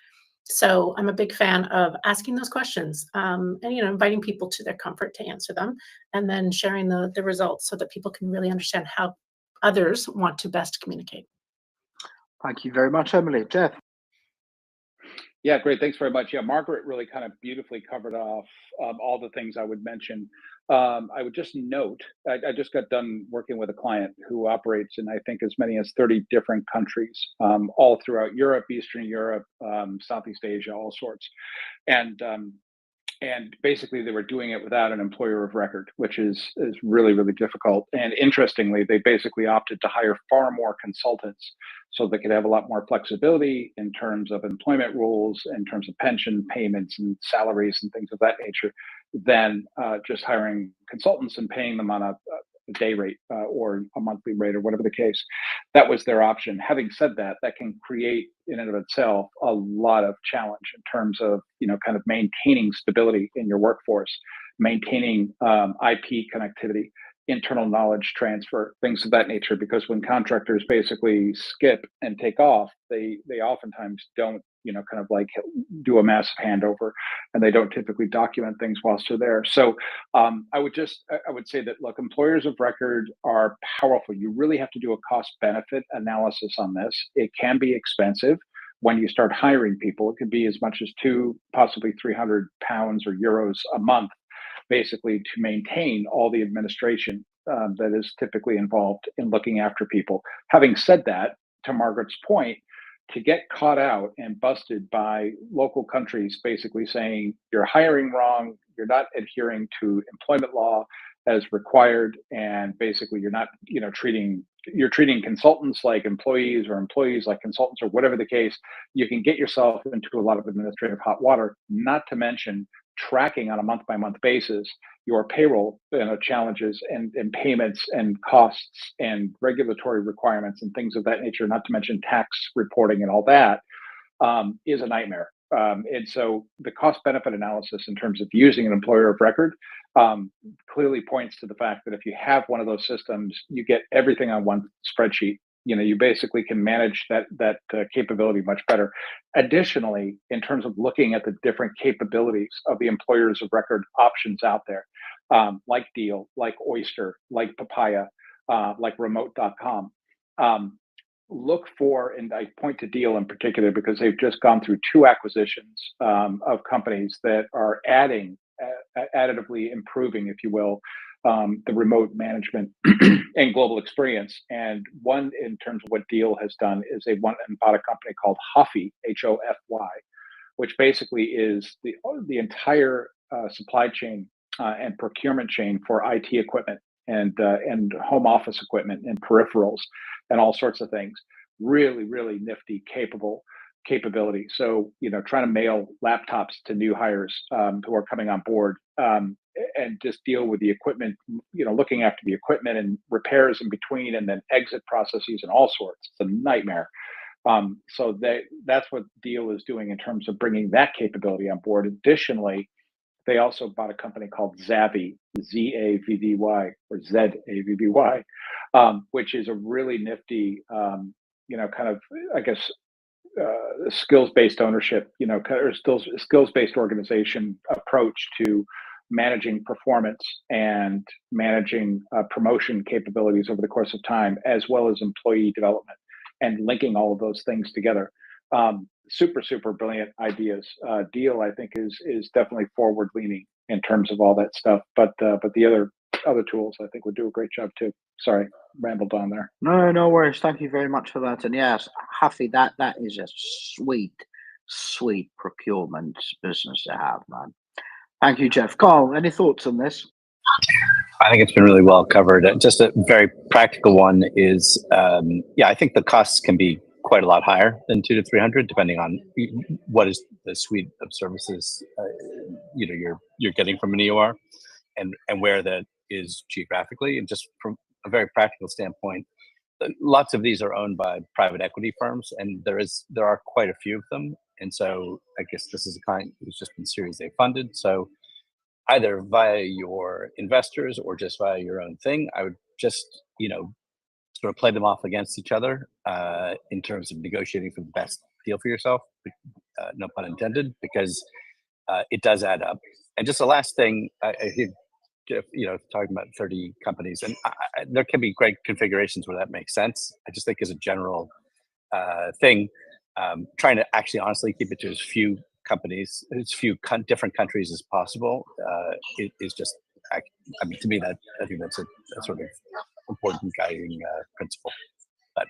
So I'm a big fan of asking those questions and inviting people to their comfort to answer them, and then sharing the results so that people can really understand how others want to best communicate. Thank you very much, Emily. Jeff? Yeah, great. Thanks very much. Yeah, Margaret really kind of beautifully covered off all the things I would mention. I would just note, I just got done working with a client who operates in, I think, as many as 30 different countries, all throughout Europe, Eastern Europe, Southeast Asia, all sorts. And and basically they were doing it without an employer of record, which is really, really difficult. And interestingly, they basically opted to hire far more consultants so they could have a lot more flexibility in terms of employment rules, in terms of pension payments and salaries and things of that nature, than just hiring consultants and paying them on a day rate or a monthly rate or whatever the case. That was their option. Having said that, that can create in and of itself a lot of challenge in terms of, kind of maintaining stability in your workforce, maintaining IP connectivity, internal knowledge transfer, things of that nature. Because when contractors basically skip and take off, they oftentimes don't, kind of like do a massive handover, and they don't typically document things whilst they're there. So I would say that, look, employers of record are powerful. You really have to do a cost benefit analysis on this. It can be expensive when you start hiring people. It could be as much as £200, possibly £300 or euros a month, basically, to maintain all the administration that is typically involved in looking after people. Having said that, to Margaret's point, to get caught out and busted by local countries basically saying you're hiring wrong, you're not adhering to employment law as required, and basically you're not, you're treating consultants like employees or employees like consultants or whatever the case, you can get yourself into a lot of administrative hot water, not to mention tracking on a month-by-month basis your payroll challenges and payments and costs and regulatory requirements and things of that nature, not to mention tax reporting and all that, is a nightmare. And so the cost benefit analysis in terms of using an employer of record clearly points to the fact that if you have one of those systems, you get everything on one spreadsheet. You basically can manage that capability much better. Additionally, in terms of looking at the different capabilities of the employers of record options out there, like Deal, like Oyster, like Papaya, like remote.com, look for, and I point to Deal in particular because they've just gone through 2 acquisitions of companies that are additively improving, if you will, the remote management and global experience. And one, in terms of what Deal has done, is they went and bought a company called 𝗏𝗏y, HOFY, which basically is the entire supply chain and procurement chain for IT equipment and home office equipment and peripherals and all sorts of things. Really, really nifty, capability. So, trying to mail laptops to new hires who are coming on board and just deal with the equipment, looking after the equipment and repairs in between, and then exit processes and all sorts. It's a nightmare. So that's what Deal is doing in terms of bringing that capability on board. Additionally, they also bought a company called Zavvy, ZAVVY or ZAVVY, which is a really nifty, kind of, I guess, skills-based ownership, or skills-based organization approach to managing performance and managing promotion capabilities over the course of time, as well as employee development, and linking all of those things together. Super brilliant ideas. Deal, I think, is definitely forward-leaning in terms of all that stuff. But the other tools, I think, would do a great job too. Sorry, rambled on there. No worries. Thank you very much for that. And yes, 𝗏𝗏y, that is a sweet procurement business to have, man. Thank you, Jeff. Carl, any thoughts on this? I think it's been really well covered. Just a very practical one is, I think the costs can be quite a lot higher than 200 to 300, depending on what is the suite of services you're getting from an EOR, and where that is geographically. And just from a very practical standpoint, lots of these are owned by private equity firms, and there are quite a few of them. And so I guess this is a client who's just been Series A funded. So either via your investors or just via your own thing, I would just, sort of play them off against each other in terms of negotiating for the best deal for yourself, no pun intended, because it does add up. And just the last thing, I hear, talking about 30 companies, and there can be great configurations where that makes sense. I just think as a general thing, trying to actually honestly keep it to as few companies, as few different countries as possible, is just, to me, I think that's a sort of important guiding principle. But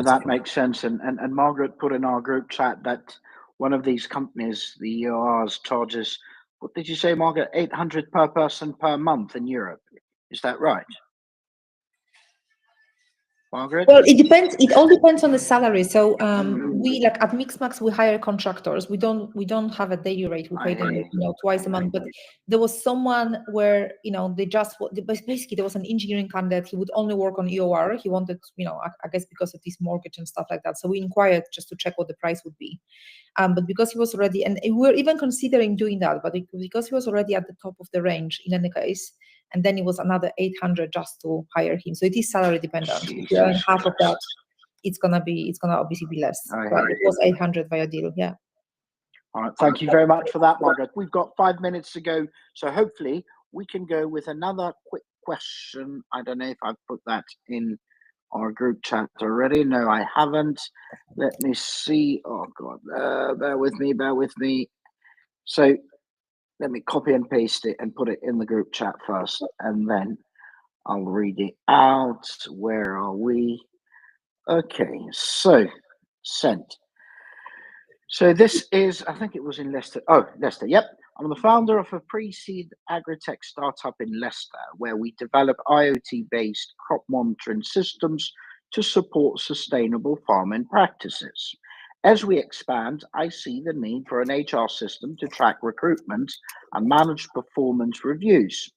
that makes sense. And Margaret put in our group chat that one of these companies, the EORs, charges what did you say, Margaret? 800 per person per month in Europe. Is that right? Margaret? Well, it depends. It all depends on the salary. So we, like at Mixmax, we hire contractors. We don't have a daily rate. We pay them, twice a month. But there was someone where, basically there was an engineering candidate. He would only work on EOR. He wanted, I guess because of this mortgage and stuff like that. So we inquired just to check what the price would be. But because he was already, and we were even considering doing that, but because he was already at the top of the range in any case, and then it was another 800 just to hire him. So it is salary dependent. If you earn half of that, it's gonna obviously be less. But it was 800 via deal, yeah. All right, thank you very much for that, Margaret. We've got 5 minutes to go, so hopefully we can go with another quick question. I don't know if I've put that in our group chat already. No, I haven't. Let me see. Oh God, bear with me. So let me copy and paste it and put it in the group chat first, and then I'll read it out. Where are we? Okay, so sent. So this is, I think it was in Leicester. Oh, Leicester, yep. I'm the founder of a pre-seed agri-tech startup in Leicester, where we develop IoT-based crop monitoring systems to support sustainable farming practices. As we expand, I see the need for an HR system to track recruitment and manage performance reviews,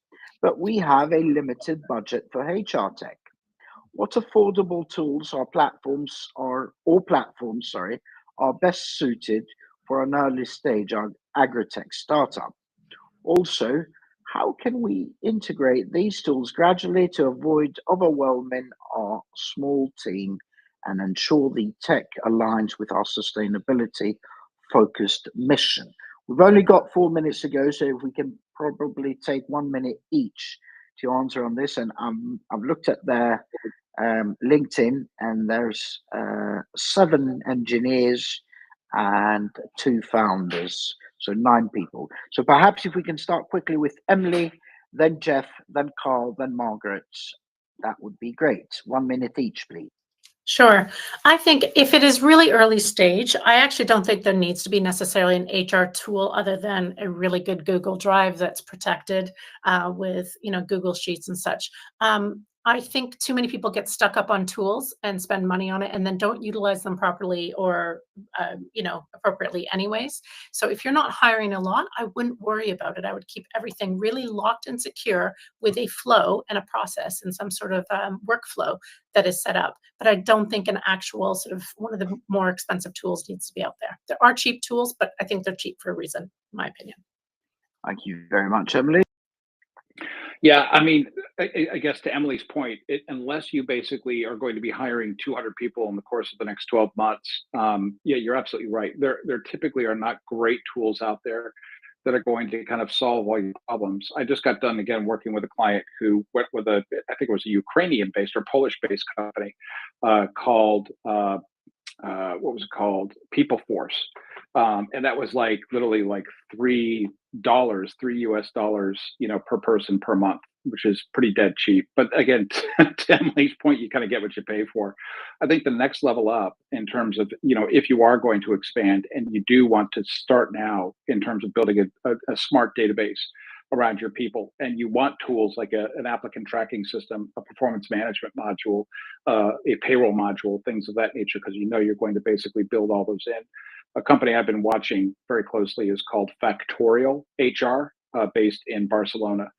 but we have a limited budget for HR tech. What affordable tools or platforms are best suited for an early stage agri-tech startup? Also, how can we integrate these tools gradually to avoid overwhelming our small team and ensure the tech aligns with our sustainability focused mission? We've only got 4 minutes to go, so if we can probably take 1 minute each to answer on this. And I've looked at their LinkedIn, and there's 7 engineers and 2 founders, so 9 people. So perhaps if we can start quickly with Emily, then Jeff, then Carl, then Margaret, that would be great. 1 minute each, please. Sure. I think if it is really early stage, I actually don't think there needs to be necessarily an HR tool other than a really good Google Drive that's protected with, Google Sheets and such. I think too many people get stuck up on tools and spend money on it and then don't utilize them properly or, appropriately anyways. So if you're not hiring a lot, I wouldn't worry about it. I would keep everything really locked and secure with a flow and a process and some sort of workflow that is set up. But I don't think an actual sort of one of the more expensive tools needs to be out there. There are cheap tools, but I think they're cheap for a reason, in my opinion. Thank you very much, Emily. Yeah, I mean, I guess to Emily's point, unless you basically are going to be hiring 200 people in the course of the next 12 months, yeah, you're absolutely right. There typically are not great tools out there that are going to kind of solve all your problems. I just got done again working with a client who went with I think it was a Ukrainian-based or Polish-based company called, what was it called? PeopleForce. And that was like literally like $3 US dollars, per person per month, which is pretty dead cheap. But again, to Emily's point, you kind of get what you pay for. I think the next level up in terms of, if you are going to expand and you do want to start now in terms of building a smart database around your people, and you want tools like an applicant tracking system, a performance management module, a payroll module, things of that nature, because you're going to basically build all those in. A company I've been watching very closely is called Factorial HR, based in Barcelona,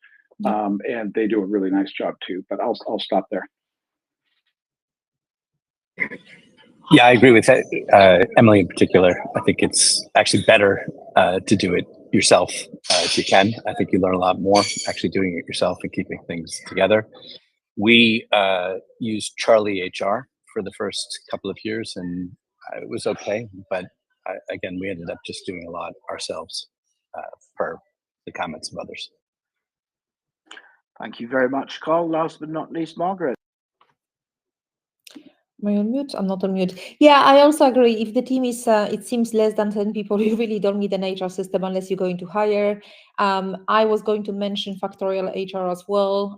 and they do a really nice job too. But I'll stop there. Yeah, I agree with that, Emily in particular. I think it's actually better to do it yourself if you can. I think you learn a lot more actually doing it yourself and keeping things together. We used Charlie HR for the first couple of years, and it was okay, but again, we ended up just doing a lot ourselves per the comments of others. Thank you very much, Carl. Last but not least, Margaret. Am I on mute? I'm not on mute. Yeah, I also agree. If the team is, it seems less than 10 people, you really don't need an HR system unless you're going to hire. I was going to mention Factorial HR as well.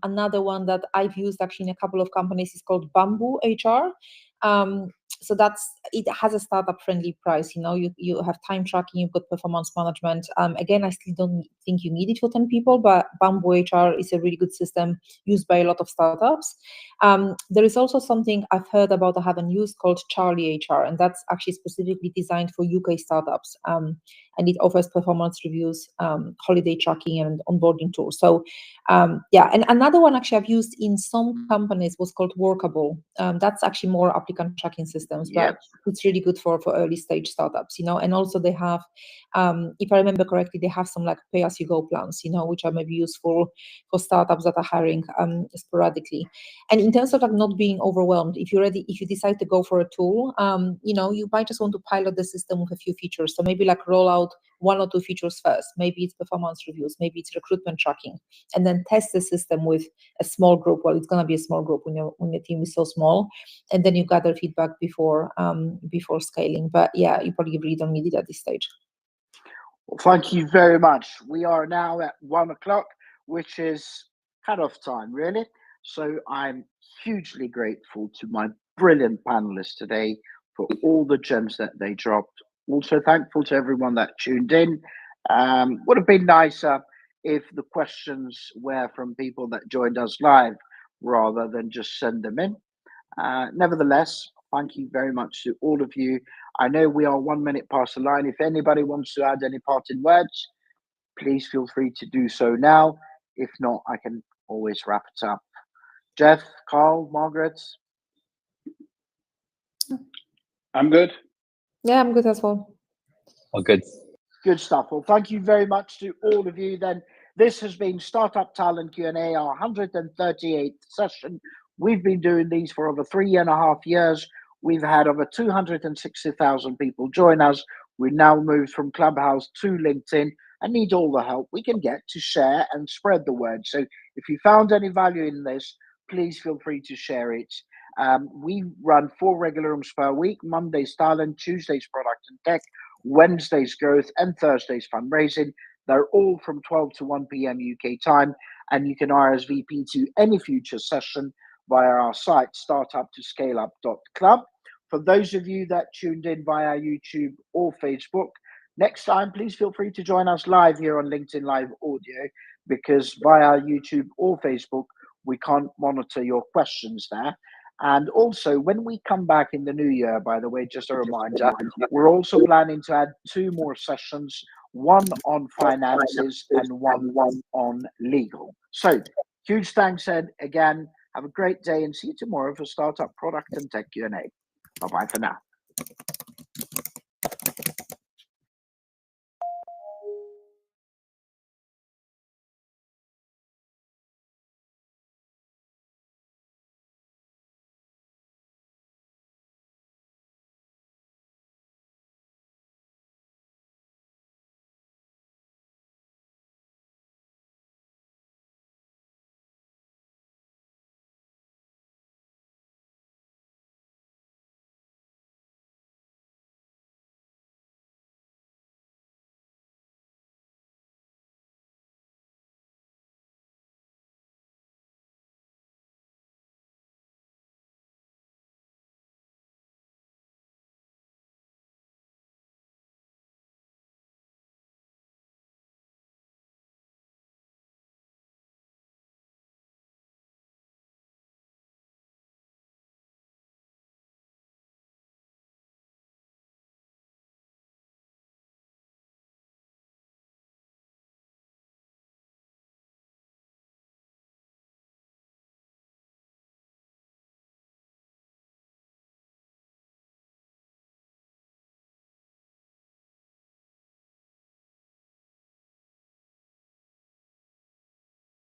Another one that I've used actually in a couple of companies is called Bamboo HR. So it has a startup friendly price. You have time tracking, you've got performance management. Again, I still don't think you need it for 10 people, but Bamboo HR is a really good system used by a lot of startups. There is also something I've heard about, I haven't used, called Charlie HR, and that's actually specifically designed for UK startups. And it offers performance reviews, holiday tracking, and onboarding tools. So yeah, and another one actually I've used in some companies was called Workable. That's actually more applicant tracking systems, but it's really good for early stage startups, and also they have, if I remember correctly, they have some like pay-as-you-go plans, which are maybe useful for startups that are hiring sporadically. And in terms of like not being overwhelmed, if you decide to go for a tool, you might just want to pilot the system with a few features. So maybe like roll out 1 or 2 features first. Maybe it's performance reviews, maybe it's recruitment tracking, and then test the system with a small group. Well, it's going to be a small group when your team is so small, and then you gather feedback before scaling. But yeah, you probably really don't need it at this stage. Well, thank you very much. We are now at 1 o'clock, which is cut-off time, really. So I'm hugely grateful to my brilliant panelists today for all the gems that they dropped. Also thankful to everyone that tuned in. Would have been nicer if the questions were from people that joined us live rather than just send them in. Nevertheless, thank you very much to all of you. I know we are 1 minute past the line. If anybody wants to add any parting words, please feel free to do so now. If not, I can always wrap it up. Jeff, Carl, Margaret? I'm good. Yeah, I'm good as well. All good. Good stuff. Well, thank you very much to all of you. Then this has been Startup Talent Q&A, our 138th session. We've been doing these for over 3.5 years. We've had over 260,000 people join us. We now moved from Clubhouse to LinkedIn and need all the help we can get to share and spread the word. So if you found any value in this, please feel free to share it. We run 4 regular rooms per week: Mondays talent, Tuesdays product and tech, Wednesdays growth, and Thursdays fundraising. They're all from 12 to 1 p.m. UK time, and you can RSVP to any future session via our site, StartUptoscaleup.club. For those of you that tuned in via YouTube or Facebook, next time, please feel free to join us live here on LinkedIn Live Audio, because via YouTube or Facebook, we can't monitor your questions there. And also, when we come back in the new year, by the way, just a reminder, we're also planning to add 2 more sessions, one on finances and one on legal. So huge thanks, Ed, again. Have a great day and see you tomorrow for Startup Product and Tech Q&A. Bye-bye for now.